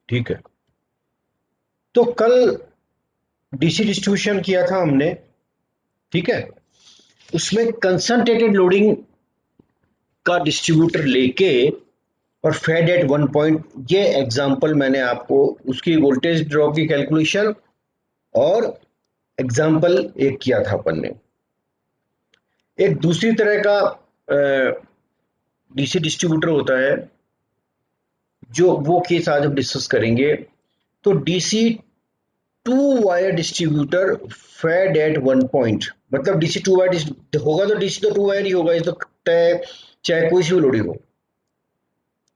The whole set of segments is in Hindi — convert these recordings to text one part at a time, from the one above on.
ठीक है, तो कल डीसी डिस्ट्रीब्यूशन किया था हमने। ठीक है, उसमें कंसंट्रेटेड लोडिंग का डिस्ट्रीब्यूटर लेके और फेड एट 1 पॉइंट, ये एग्जांपल मैंने आपको उसकी वोल्टेज ड्रॉप की कैलकुलेशन और एग्जाम्पल एक किया था अपन ने। एक दूसरी तरह का डीसी डिस्ट्रीब्यूटर होता है, जो वो केस आज हम डिस्कस करेंगे। तो DC two wire distributor fed at 1 point, मतलब डीसी टू वायर होगा तो डीसी तो टू वायर ही होगा, इस तो तय चाहे कोई सी भी लोडिंग हो।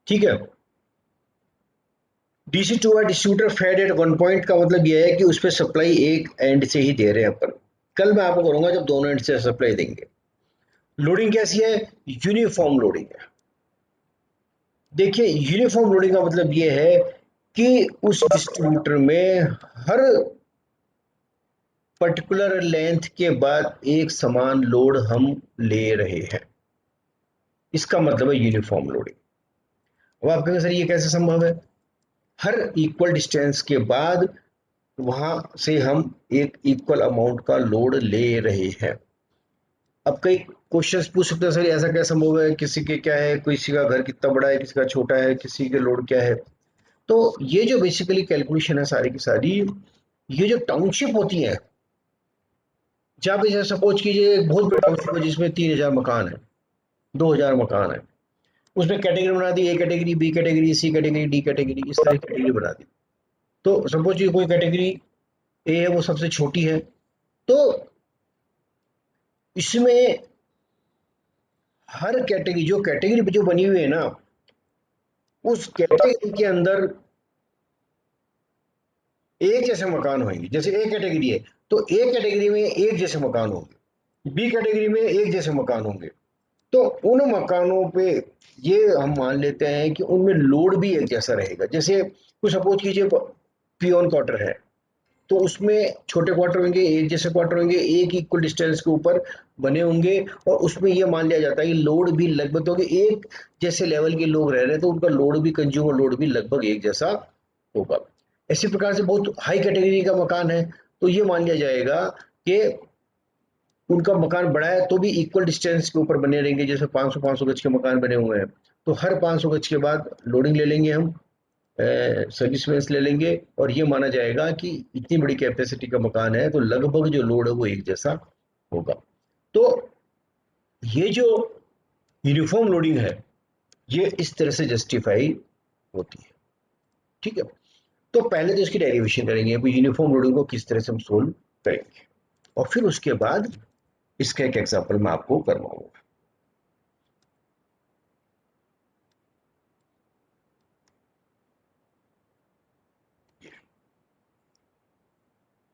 ठीक है, DC two wire distributor fed at 1 point का मतलब यह है कि उस पर सप्लाई एक एंड से ही दे रहे हैं अपन। कल मैं आपको करूंगा जब दोनों एंड से सप्लाई देंगे। लोडिंग कैसी है? यूनिफॉर्म लोडिंग है। देखिए, यूनिफॉर्म लोडिंग का मतलब यह है कि उस डिस्ट्रीब्यूटर में हर पर्टिकुलर लेंथ के बाद एक समान लोड हम ले रहे हैं, इसका मतलब है यूनिफॉर्म लोडिंग। अब आप कहेंगे सर ये कैसे संभव है? हर इक्वल डिस्टेंस के बाद वहां से हम एक इक्वल अमाउंट का लोड ले रहे हैं। अब कई क्वेश्चंस पूछ सकते हैं, सर ऐसा क्या संभव है, किसी के क्या है, किसी का घर कितना बड़ा है, किसी का छोटा है, किसी के लोड क्या है। तो ये जो बेसिकली कैलकुलेशन है सारी की सारी, ये जो टाउनशिप होती है, जहाँ पे जैसे सपोज कीजिए एक बहुत बड़ी टाउनशिप है जिसमें 3,000 मकान है, 2,000 मकान है, उसने कैटेगरी बना दी, A category, B category, C category, D category, इस तरह की कैटेगरी बना दी। तो सपोज कोई कैटेगरी ए है, वो सबसे छोटी है। तो इसमें हर कैटेगरी, जो कैटेगरी जो बनी हुई है ना, उस कैटेगरी के अंदर एक जैसे मकान होंगे। जैसे ए कैटेगरी है तो ए कैटेगरी में एक जैसे मकान होंगे, बी कैटेगरी में एक जैसे मकान होंगे। तो उन मकानों पे ये हम मान लेते हैं कि उनमें लोड भी एक जैसा रहेगा। जैसे कुछ सपोज कीजिए पियोन क्वार्टर है, तो उसमें छोटे क्वार्टर होंगे, एक जैसे क्वार्टर होंगे, एक इक्वल डिस्टेंस के ऊपर बने होंगे, और उसमें यह मान लिया जाता है कि लोड भी लगभग, तो एक जैसे लेवल के लोग रह रहे हैं तो उनका लोड भी, कंज्यूमर लोड भी लगभग एक जैसा होगा। इसी प्रकार से बहुत हाई कैटेगरी का मकान है तो ये मान लिया जाएगा कि उनका मकान बड़ा है तो भी इक्वल डिस्टेंस के ऊपर बने रहेंगे। जैसे 500 गज के मकान बने हुए हैं, तो हर 500 गज के बाद लोडिंग ले लेंगे हम, सर्विस मेंस ले लेंगे, और ये माना जाएगा कि इतनी बड़ी कैपेसिटी का मकान है तो लगभग जो लोड है वो एक जैसा होगा। तो ये जो यूनिफॉर्म लोडिंग है, ये इस तरह से जस्टिफाई होती है। ठीक है, तो पहले तो इसकी डेरिवेशन करेंगे, अभी यूनिफॉर्म लोडिंग को किस तरह से हम सोल्व करेंगे, और फिर उसके बाद इसका एक एग्जाम्पल मैं आपको करवाऊंगा।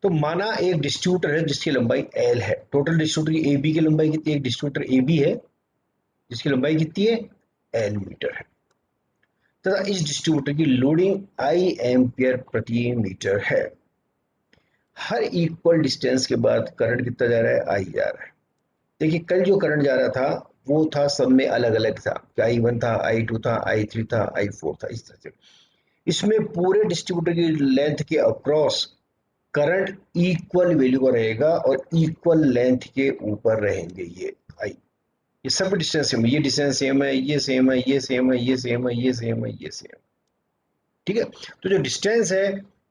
तो माना एक डिस्ट्रीब्यूटर है जिसकी लंबाई एल है, टोटल डिस्ट्रीब्यूटर की ए बी की लंबाई कितनी है, एक डिस्ट्रीब्यूटर ए बी है जिसकी लंबाई कितनी है, एल मीटर है, तथा इस डिस्ट्रीब्यूटर की लोडिंग आई एम्पियर प्रति मीटर है। हर इक्वल डिस्टेंस के बाद करंट कितना जा रहा है, आई जा रहा है। देखिए कल जो करंट जा रहा था वो था, सब में अलग अलग था, आई वन था, आई टू था, आई थ्री था, आई फोर था, इस तरह से। इसमें पूरे डिस्ट्रीब्यूटर की लेंथ के अक्रॉस करंट इक्वल वैल्यू का रहेगा और इक्वल लेंथ के ऊपर रहेंगे ये आई। ये सब डिस्टेंस सेम है, ये डिस्टेंस सेम है, ये सेम है, ये सेम है, ये सेम है, ये सेम है, ये सेम। ठीक है, तो जो डिस्टेंस है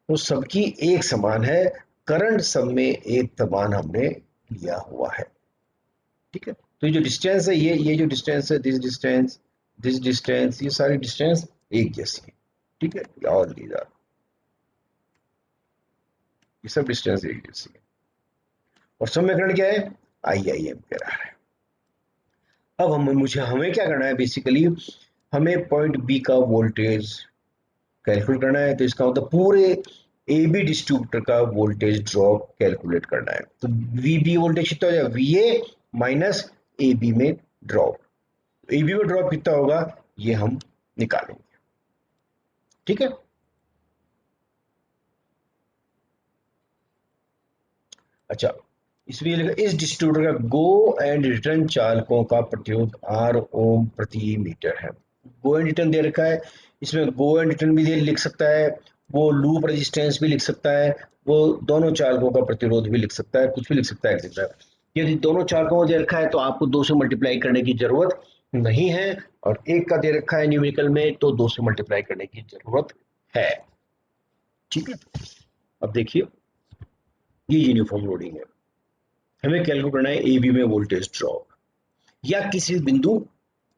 वो सबकी एक समान है, करंट सब में एक समान हमने लिया हुआ है। ठीक है, तो ये जो डिस्टेंस है, ये जो डिस्टेंस है, दिस डिस्टेंस, ये सारी डिस्टेंस एक जैसी है। ठीक है, और लीजिए ये सब डिस्टेंस एक जैसी है, और समीकरण क्या है, आई आई एम्पियर आ रहा है। अब हमें क्या करना है बेसिकली, हमें पॉइंट बी का वोल्टेज कैलकुलेट करना है। तो इसका मतलब पूरे ए बी डिस्ट्रीब्यूटर का वोल्टेज ड्रॉप कैलकुलेट करना है। तो वी बी वोल्टेज कितना हो जाएगा, V A minus A B में ड्रॉप, ए बी में ड्रॉप कितना होगा ये हम निकालेंगे। ठीक है, अच्छा, इसमें लिखा इस डिस्ट्रीब्यूटर का गो एंड रिटर्न चालकों का प्रतिरोध आर ओम प्रति मीटर है। गो एंड रिटर्न दे रखा है, इसमें गो एंड रिटर्न भी लिख सकता है, वो लूप रेजिस्टेंस भी लिख सकता है, वो दोनों चालकों का प्रतिरोध भी लिख सकता है, कुछ भी लिख सकता है एक्सेट्रा। यदि दोनों चालकों को दे रखा है तो आपको 2 से मल्टीप्लाई करने की जरूरत नहीं है, और एक का दे रखा है न्यूमेरिकल में तो 2 से मल्टीप्लाई करने की जरूरत है। ठीक है, अब देखिए ये यूनिफॉर्म लोडिंग है, हमें कैलकुलेट करना है ए बी में वोल्टेज ड्रॉप या किसी बिंदु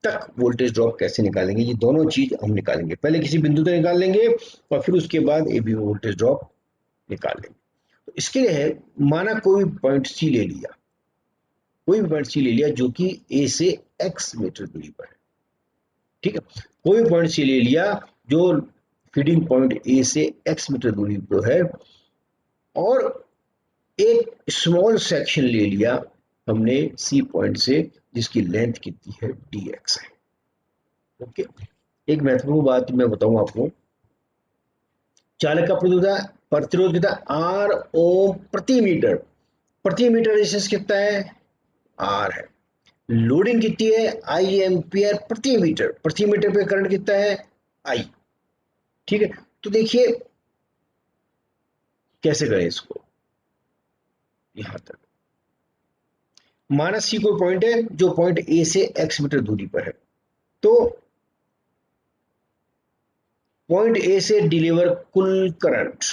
तक वोल्टेज ड्रॉप कैसे निकालेंगे, ये दोनों चीज हम निकालेंगे। पहले किसी बिंदु तक निकाल लेंगे और फिर उसके बाद ए बी में वोल्टेज ड्रॉप निकाल लेंगे। तो इसके लिए है, माना कोई पॉइंट सी ले लिया, कोई भी पॉइंट सी ले लिया जो कि ए से एक्स मीटर दूरी पर है। ठीक है, कोई भी पॉइंट सी ले लिया जो फीडिंग पॉइंट ए से एक्स मीटर दूरी पर है, और एक स्मॉल सेक्शन ले लिया हमने सी पॉइंट से जिसकी लेंथ कितनी है डी एक्स है। ओके, एक महत्वपूर्ण बात मैं बताऊं आपको, चालक का प्रतिरोध कितना आर ओम प्रति मीटर रेजिस्टेंस कितना है आर है, लोडिंग कितनी है आई एम्पियर प्रति मीटर पे करंट कितना है आई। ठीक है, तो देखिए कैसे करें इसको, यहां तक माना सी कोई पॉइंट है जो पॉइंट ए से एक्स मीटर दूरी पर है, तो पॉइंट ए से डिलीवर कुल करंट,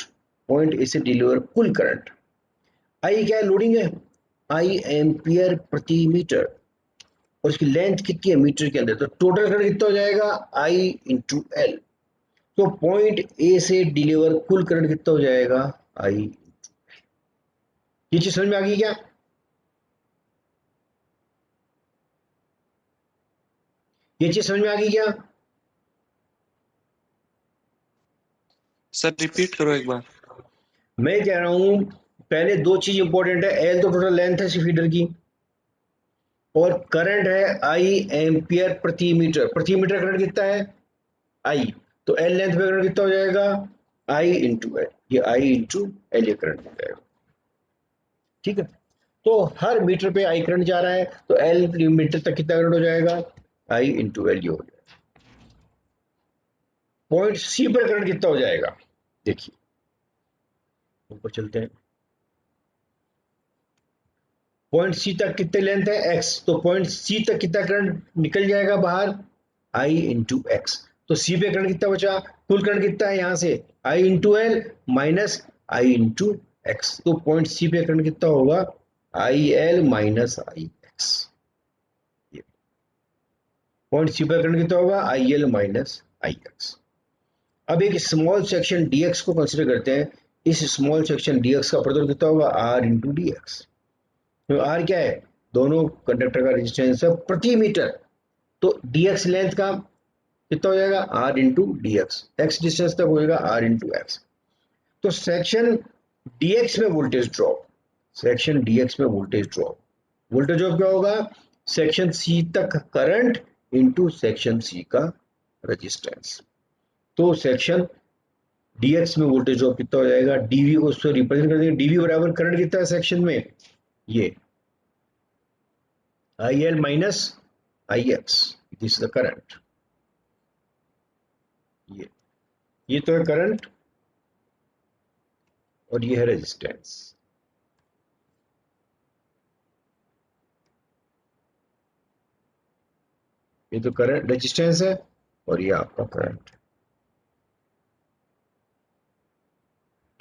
पॉइंट ए से डिलीवर कुल करंट आई क्या है, लोडिंग है आई एम्पियर प्रति मीटर, और इसकी लेंथ कितनी है मीटर के अंदर, तो टोटल करंट कितना हो जाएगा आई इंटू एल। तो पॉइंट ए से डिलीवर कुल करंट कितना हो जाएगा आई। ये चीज समझ में आ गई क्या, ये चीज समझ में आ गई क्या? सर रिपीट करो एक बार। मैं कह रहा हूं पहले दो चीज इंपॉर्टेंट है, एल तो टोटल लेंथ है फीडर की, और करंट है आई एम्पियर प्रति मीटर करंट कितना है आई, तो एल लेंथ पे करंट कितना हो जाएगा आई इंटू एल, ये आई इंटू एल ये करंट हो जाएगा। ठीक है, तो हर मीटर पे आई करंट जा रहा है, तो एल मीटर तक कितना करंट हो जाएगा आई इंटू एल ये हो जाएगा। पॉइंट सी पर करंट कितना हो जाएगा, देखिए ऊपर चलते हैं, पॉइंट सी तक कितने लेंथ है एक्स, तो पॉइंट सी तक कितना करंट निकल जाएगा बाहर आई इंटू एक्स, तो सी पे करंट कितना बचा, कुल करंट कितना है यहां से I into L minus I into X, तो पॉइंट सी पे करंट कितना होगा I L minus I X, point C पे करंट कितना होगा I L minus I X. अब एक स्मॉल सेक्शन dx को कंसिडर करते हैं, इस स्मॉल सेक्शन dx का प्रतिरोध कितना होगा r इंटू डी एक्स, तो r क्या है दोनों कंडक्टर का रेजिस्टेंस है प्रति मीटर, तो dx लेंथ का कितना हो जाएगा r into D x distance तक होगा r इंटू एक्स। तो सेक्शन dx में वोल्टेज ड्रॉप, सेक्शन dx में वोल्टेज ड्रॉप, वोल्टेज ड्रॉप क्या होगा सेक्शन c तक करंट इंटू सेक्शन c का रेजिस्टेंस, तो सेक्शन dx में वोल्टेज ड्रॉप कितना हो जाएगा dv को उससे रिप्रेजेंट कर देंगे, dv बराबर करंट कितना है सेक्शन में ये IL minus IX, this the current, ये तो है करंट और ये है रेजिस्टेंस। ये तो करंट रेजिस्टेंस है और ये आपका करंट है।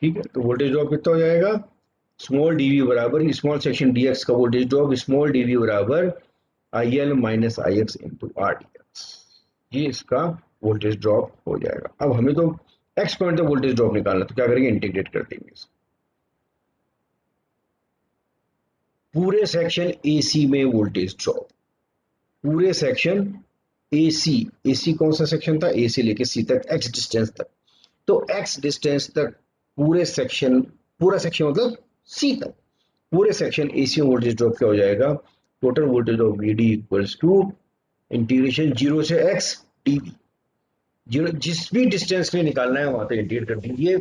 ठीक है, तो वोल्टेज ड्रॉप कितना हो जाएगा स्मॉल dv बराबर स्मॉल सेक्शन dx का वोल्टेज ड्रॉप स्मॉल dv बराबर IL minus IX into RDX, ये इसका वोल्टेज ड्रॉप हो जाएगा। अब हमें तो x पॉइंट तक वोल्टेज ड्रॉप निकालना, तो क्या करेंगे इंटीग्रेट कर देंगे इसे, पूरे सेक्शन AC में वोल्टेज ड्रॉप, पूरे सेक्शन AC कौन सा सेक्शन था A से लेके C तक x डिस्टेंस तक, तो x डिस्टेंस तक पूरे सेक्शन, पूरा सेक्शन मतलब C तक, पूरे सेक्शन AC में वोल्टेज ड्रॉप क्या हो जाएगा total voltage of VD equals to integration 0 से x dV, जीरो जिस भी डिस्टेंस के लिए निकालना है वहां तक इंटीग्रेट कर दीजिए।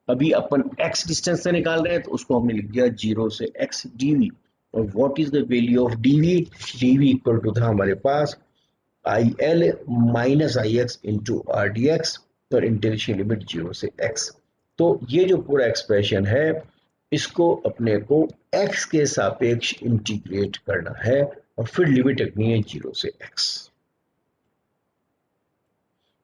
अभी अपन x डिस्टेंस से निकाल रहे हैं तो उसको हमने लिख दिया 0 से x dV, और what is the value of dV, dV equal to था हमारे पास I L minus I X into R D X और इंटीग्रेशन लिमिट 0 से x। तो ये जो पूरा एक्सप्रेशन है इसको अपने को x के सापेक्ष इंटीग्रेट करना है और फिर लिमिट रखनी है 0 से x।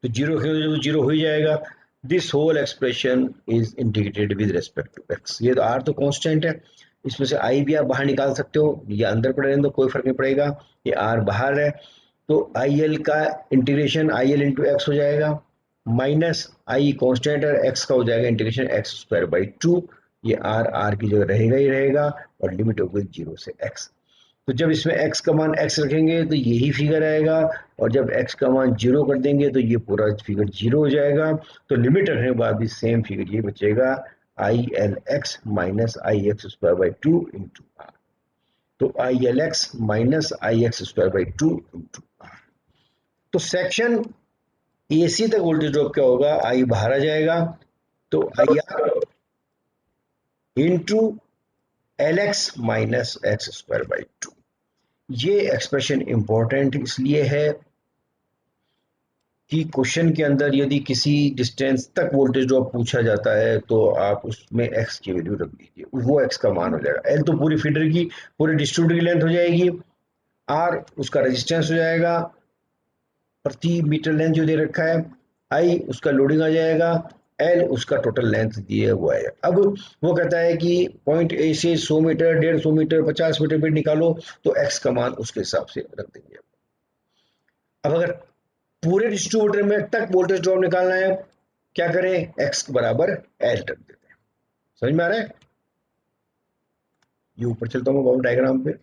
तो 0 से 0 हो ही जाएगा। This whole expression is integrated with respect to x। ये तो r तो कांस्टेंट है, इसमें से i भी आप बाहर निकाल सकते हो, ये अंदर पड़े रहें तो कोई फर्क नहीं पड़ेगा, ये r बाहर है। तो आई एल का integration I L into x हो जाएगा, माइनस आई कॉन्स्टेंट है, एक्स का हो जाएगा integration x square by two. ये आर की जगह रहेगा ही रहेगा और लिमिट होगी 0 से x। तो जब इसमें x का मान x रखेंगे तो यही फिगर आएगा, और जब x का मान 0 कर देंगे तो ये पूरा फिगर 0 हो जाएगा। तो लिमिट रखने के बाद भी सेम फिगर ये बचेगा, I L X minus I X square by two into R. तो I L X minus I X square by two into R. तो सेक्शन एसी तक वोल्टेज ड्रॉप क्या होगा, आई बाहर आ जाएगा, तो I R into L X minus X square by two. ये एक्सप्रेशन इंपॉर्टेंट इसलिए है कि क्वेश्चन के अंदर यदि किसी डिस्टेंस तक वोल्टेज ड्रॉप पूछा जाता है तो आप उसमें एक्स की वैल्यू रख दीजिए, वो एक्स का मान हो जाएगा। एल तो पूरी फीडर की, पूरे डिस्ट्रीब्यूटर की लेंथ हो जाएगी, आर उसका रेजिस्टेंस हो जाएगा प्रति मीटर लेंथ जो दे रखा है, आई उसका लोडिंग आ जाएगा, एल उसका टोटल लेंथ दिए हुआ है। अब वो कहता है कि पॉइंट ए से 100 मीटर 150 मीटर 50 मीटर पे निकालो, तो एक्स का मान उसके हिसाब से रख देंगे। अब अगर पूरे डिस्ट्रीब्यूटर में तक वोल्टेज ड्रॉप निकालना है, क्या करें, एक्स बराबर एल रख देते हैं। समझ में आ रहा है? ये ऊपर चलता हूँ डायग्राम पे,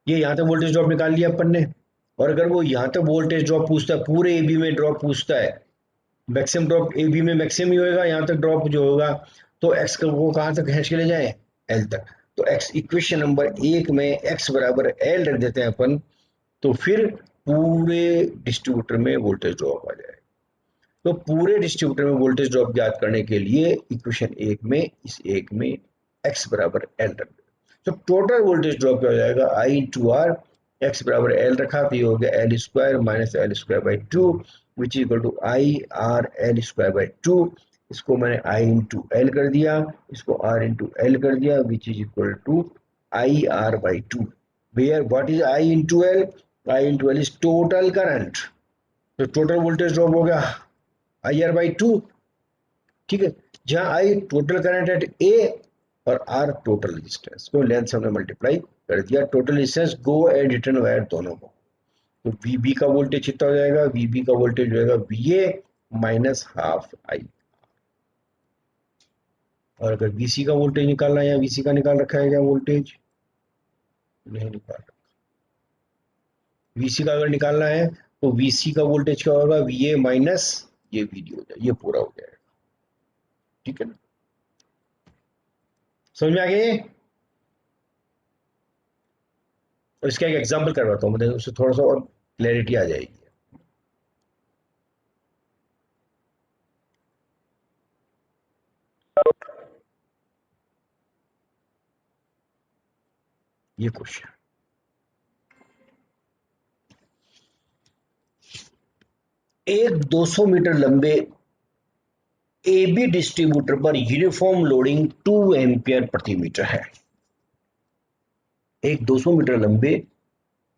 ये यहाँ तक वोल्टेज ड्रॉप निकाल लिया अपन ने, और अगर वो यहाँ तक वोल्टेज ड्रॉप पूछता है, पूरे ए बी में ड्रॉप पूछता है, मैक्सिमम ड्रॉप ए बी में मैक्सिमम ही होएगा, यहाँ तक ड्रॉप जो होगा, तो एक्स का वो कहाँ तक खींच के ले जाए, एल तक। तो एक्स इक्वेशन नंबर 1 में एक्स बराबर एल रख देते हैं अपन, तो फिर पूरे डिस्ट्रीब्यूटर में वोल्टेज ड्रॉप आ जाए। तो पूरे डिस्ट्रीब्यूटर में वोल्टेज ड्रॉप ज्ञात करने के लिए इक्वेशन 1 में इस एक में x बराबर एल रख दो। तो टोटल वोल्टेज ड्रॉप क्या हो जाएगा, आई इंटू आर, एक्स बराबर एल रखा तो ये हो गया L square minus L square by two which is equal to I R L square by two. इसको मैंने आई इंटू एल कर दिया, इसको आर इंटू एल कर दिया which is equal to I R by two. Where what is I into L, I into L is total current, तो टोटल वोल्टेज ड्रॉप हो गया आई आर बाई टू। ठीक है, जहां I total current at A और आर टोटल रेजिस्टेंस को लेंथ से हमने मल्टीप्लाई कर दिया, total resistance go and return wire दोनों को। तो वीबी का वोल्टेज कितना हो जाएगा, वीबी का वोल्टेज हो जाएगा वीए माइनस हाफ आई। और अगर वीसी का वोल्टेज निकालना है, या वीसी का निकाल रखा है क्या वोल्टेज, नहीं निकाल रखा। वीसी का अगर निकालना है तो वीसी का वोल्टेज क्या होगा, वीए माइनस ये वीडी हो जाएगा, ये पूरा हो जाएगा। ठीक है ना, समझ में आ गया? और इसका एक एग्जांपल करवाता हूँ, मतलब उससे थोड़ा सा और क्लैरिटी आ जाएगी। ये क्वेश्चन, एक 200 मीटर लंबे ए बी डिस्ट्रीब्यूटर पर यूनिफॉर्म लोडिंग 2 एम्पियर प्रति मीटर है। एक 200 मीटर लंबे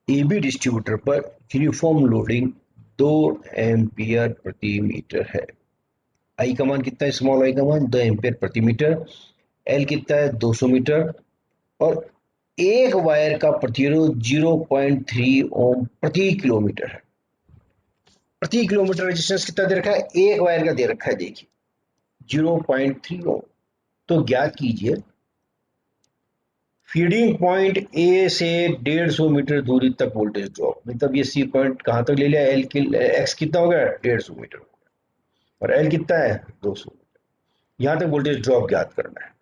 ए बी डिस्ट्रीब्यूटर पर यूनिफॉर्म लोडिंग 2 एम्पियर प्रति मीटर है। आई का मान कितना है, स्मॉल आई का मान 2 एम्पियर प्रति मीटर, एल कितना है 200 मीटर, और एक वायर का प्रतिरोध 0.3 ओम प्रति किलोमीटर है। प्रति किलोमीटर रेजिस्टेंस कितना दे रखा है, एक वायर का दे रखा है, देखिए 0.3 ओम। तो ज्ञात कीजिए फीडिंग पॉइंट ए से 150 मीटर दूरी तक वोल्टेज ड्रॉप, मतलब ये सी पॉइंट कहां तक ले लिया, एल की एक्स कितना हो गया 150 मीटर हो गया, और एल कितना है 200 मीटर। यहां तक वोल्टेज ड्रॉप ज्ञात करना है,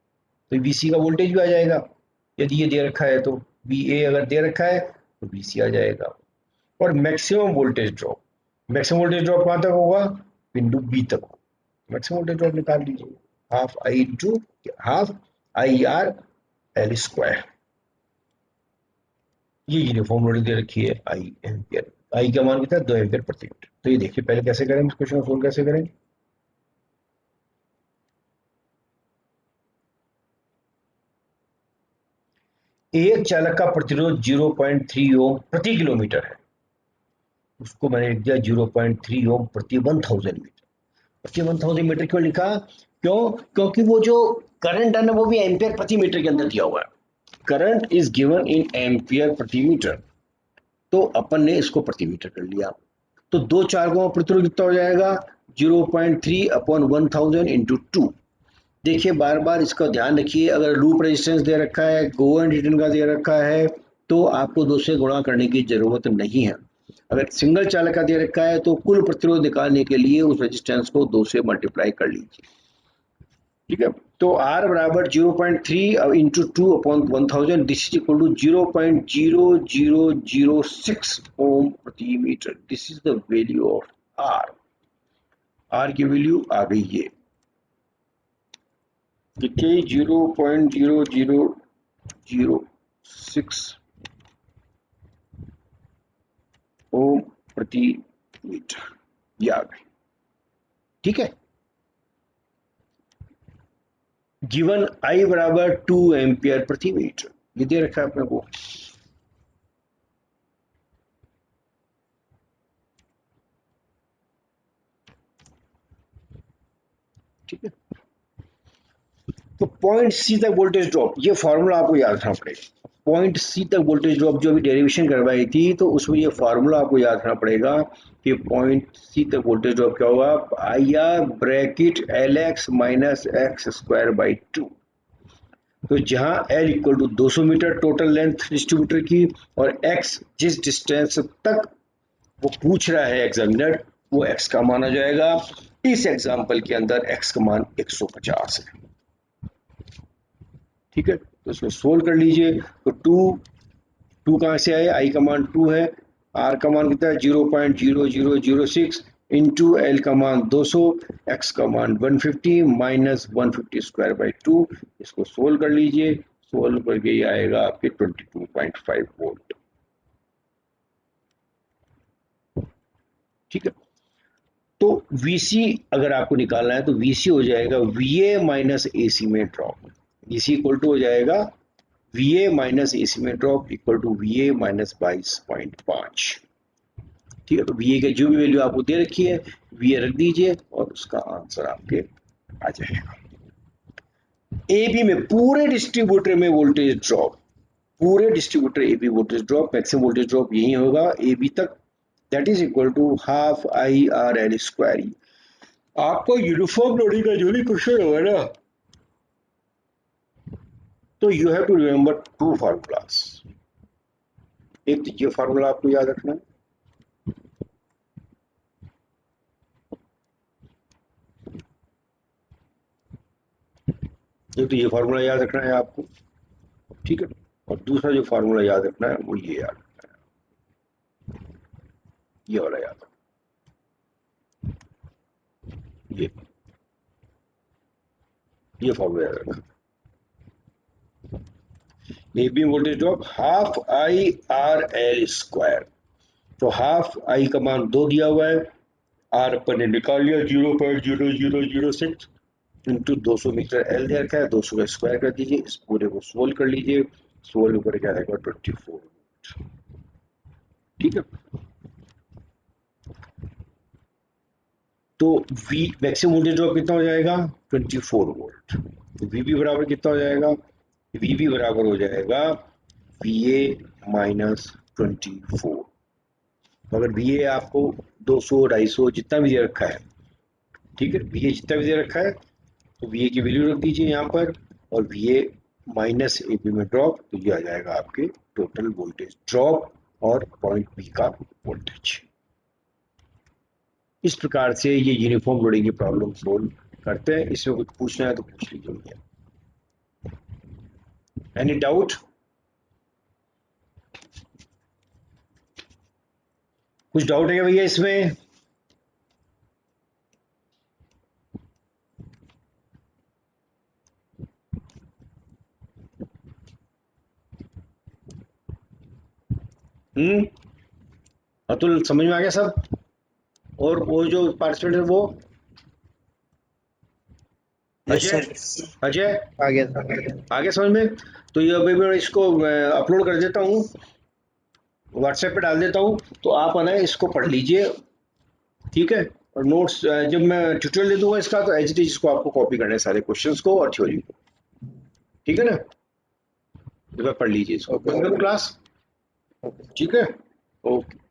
तो वीसी का वोल्टेज भी आ जाएगा, यदि ये दे रखा है तो वी ए अगर दे रखा है तो वीसी आ जाएगा। और maximum voltage drop, maximum voltage drop कहां तक होगा, बिंदु बी तक होगा। मैक्सिमम वोल्टेज ड्रॉप निकाल लीजिए, half I into half I R L square. ये यूनिफॉर्म लोडिंग दे रखी है आई एम्पियर। आई का मान कितना है 2 एम्पियर प्रति मीटर। तो ये देखिए पहले कैसे करें, इस क्वेश्चन को सोल्व कैसे करें। एक चालक का प्रतिरोध 0.3 ओम प्रति किलोमीटर है, उसको मैंने लिख दिया 0.3 ओम प्रति 1000 मीटर। प्रति 1000 मीटर क्यों लिखा, क्यों, क्योंकि वो जो करंट है ना वो भी एम्पियर प्रति मीटर के अंदर दिया हुआ है। Current is given in ampere प्रति मीटर, तो अपन ने इसको प्रति मीटर कर लिया। तो दो चालकों का प्रतिरोध कितना हो जाएगा 0.3 अपॉन 1000 इंटू 2। देखिए बार बार इसका ध्यान रखिए, अगर लूप रेजिस्टेंस दे रखा है, गोवन रिटर्न का दे रखा है, तो आपको दो से गुणा करने की जरूरत नहीं है। अगर सिंगल चालक का दे रखा है तो कुल प्रतिरोध निकालने के लिए उस रेजिस्टेंस को 2 से मल्टीप्लाई कर लीजिए। ठीक है, तो R बराबर 0.3 into 2 upon 1000, this is equal to 0.0006 ohm प्रति metre. This is the value of R। R की वैल्यू आ गई है कितनी 0.0006 ओम प्रति मीटर, ये आ गई। ठीक है, गिवन I बराबर 2 एम्पियर प्रति मीटर, ये दे रखा है अपने को। ठीक है, तो पॉइंट सी तक वोल्टेज ड्रॉप, ये फॉर्मूला आपको याद रखना पड़ेगा। पॉइंट सी तक वोल्टेज ड्रॉप जो अभी डेरिवेशन करवाई थी, तो उसमें ये फॉर्मूला आपको याद रखना पड़ेगा कि पॉइंट सी तक वोल्टेज ड्रॉप क्या होगा, I R bracket L X minus X square by 2। तो जहां एल equal to 200 metre total length distributor की, और एक्स जिस डिस्टेंस तक वो पूछ रहा है एग्जामिनर, वो एक्स का मान आ जाएगा। इस एग्जाम्पल के अंदर एक्स का मान 150 है। ठीक है, तो इसको सोल्व कर लीजिए। तो टू कहाँ से आए, आई का मान 2 है, आर का मान कितना है 0.0006 इंटू एल का मान 200, एक्स का मान 150 माइनस 150 स्क्वायर बाई 2। इसको सोल्व कर लीजिए, सोल्व करके ये आएगा आपके 22.5 वोल्ट। ठीक है, तो VC अगर आपको निकालना है तो VC हो जाएगा VA माइनस AC में ड्रॉप। VC इक्वल टू हो जाएगा VA माइनस AC में drop equal to VA minus 22.5। ठीक है, तो VA की जो भी वैल्यू आपको दे रखी है VA रख दीजिए और उसका आंसर आपके आ जाएगा। AB में पूरे डिस्ट्रीब्यूटर में वोल्टेज ड्रॉप, पूरे distributor AB voltage drop, maximum voltage drop यही होगा AB तक, that is equal to half IRL square. आपको यूनिफॉर्म लोडिंग का जो भी क्वेश्चन होगा ना, तो you have to remember two formulas. एक तो ये फार्मूला आपको याद रखना है, एक तो ये फार्मूला याद रखना है आपको। ठीक है, और दूसरा जो फार्मूला याद रखना है वो ये याद रखना है, ये वाला याद रखना, ये फार्मूला याद रखना। AB voltage drop half IRL square, तो हाफ आई का मान 2 दिया हुआ है, आर अपन ने निकाल लिया 0.0006 इंटू 200 मीटर एल दे रखा है, 200 का स्क्वायर कर दीजिए, इस पूरे को सोल्व कर लीजिए, सोल्व करके आएगा 24। ठीक है, तो V मैक्सिमम वोल्टेज ड्रॉप कितना हो जाएगा 24 वोल्ट। तो VB बराबर कितना हो जाएगा, VB बराबर हो जाएगा VA माइनस 24। तो अगर VA आपको 200 250 जितना भी दे रखा है, ठीक है, VA जितना भी दे रखा है तो VA की वैल्यू रख दीजिए यहाँ पर, और VA माइनस AB में ड्रॉप, तो ये आ जाएगा आपके टोटल वोल्टेज ड्रॉप और पॉइंट B का वोल्टेज। इस प्रकार से ये यूनिफॉर्म लोडिंग की प्रॉब्लम सोल्व करते हैं। इसमें कुछ पूछना है तो पूछ लीजिए भैया। एनी डाउट, कुछ डाउट है क्या भैया इसमें? हम्म, अतुल समझ में आ गया सब? और वो जो पार्टिसिपेंट है वो यस अजय, सर। अजय आ गया सर। आ गया समझ में? तो ये अभी मैं इसको अपलोड कर देता हूँ, व्हाट्सएप पे डाल देता हूँ, तो आप है ना इसको पढ़ लीजिए, ठीक है? और नोट्स जब मैं ट्यूटोरियल दे दूंगा इसका, तो एज इट इज इसको आपको कॉपी करना है सारे क्वेश्चंस को और थ्योरी को, ठीक है ना? एक बार पढ़ लीजिए इसको। ओके बंद करो सर। Class, okay. ठीक है? ओके।